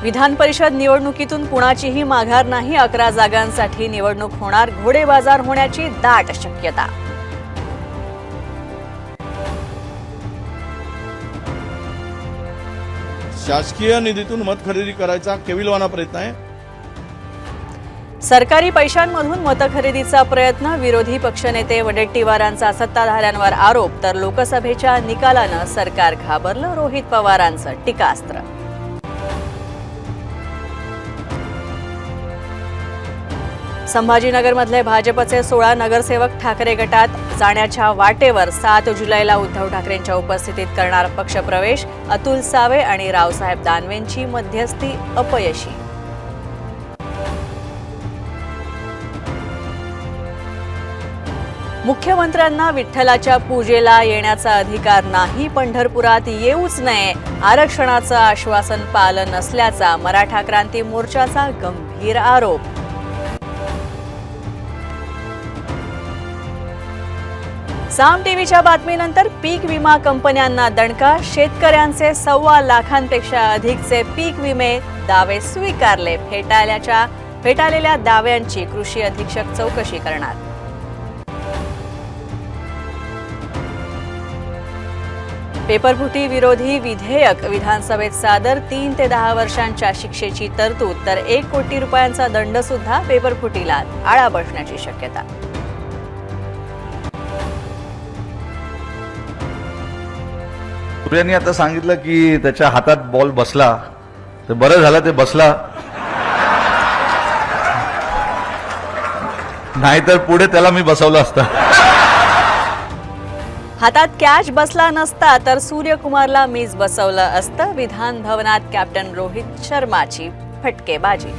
विधान परिषद निवडणुकीतून कुणाचीही माघार नाही. 11 जागांसाठी निवडणूक होणार. घोडेबाजार होण्याची दाट शक्यता. शासकीय निधीतून मत खरेदी करायचा केविलवाना प्रयत्न आहे. सरकारी पैशांमधून मतखरेदीचा प्रयत्न. विरोधी पक्षनेते वडेट्टीवारांचा सत्ताधाऱ्यांवर आरोप. तर लोकसभेच्या निकालानं सरकार घाबरलं. रोहित पवारांचं टीकास्त्र. संभाजीनगरमधले भाजपचे 16 नगरसेवक ठाकरे गटात जाण्याच्या वाटेवर. 7 जुलैला उद्धव ठाकरेंच्या उपस्थितीत करणार पक्षप्रवेश. अतुल सावे आणि रावसाहेब दानवेंची मध्यस्थी अपयशी. मुख्यमंत्र्यांना विठ्ठलाच्या पूजेला येण्याचा अधिकार नाही. पंढरपुरात येऊच नये. आरक्षणाचं आश्वासन पालन नसल्याचा मराठा क्रांती मोर्चाचा गंभीर आरोप. साम टीव्हीच्या बातमीनंतर पीक विमा कंपन्यांना दणका. शेतकऱ्यांचे 1.25 लाखांपेक्षा अधिकचे पीक विमे दावे स्वीकारले. फेटाळलेल्या दाव्यांची कृषी अधीक्षक चौकशी करणार. पेपरफुटी विरोधी विधेयक विधानसभेत सादर. 3 ते 10 वर्षांच्या शिक्षेची तरतूद. तर 1 कोटी रुपयांचा दंड सुद्धा. पेपरफुटीला आळा बसण्याची शक्यता. सूर्याने आता सांगितलं की त्याच्या हातात बॉल बसला तर बरं झालं ते बसला, नाहीतर पुढे त्याला मी बसवलं असतं. हातात कॅच बसला नसता तर सूर्यकुमारला मीच बसवलं असतं. विधान भवनात कॅप्टन रोहित शर्माची फटकेबाजी.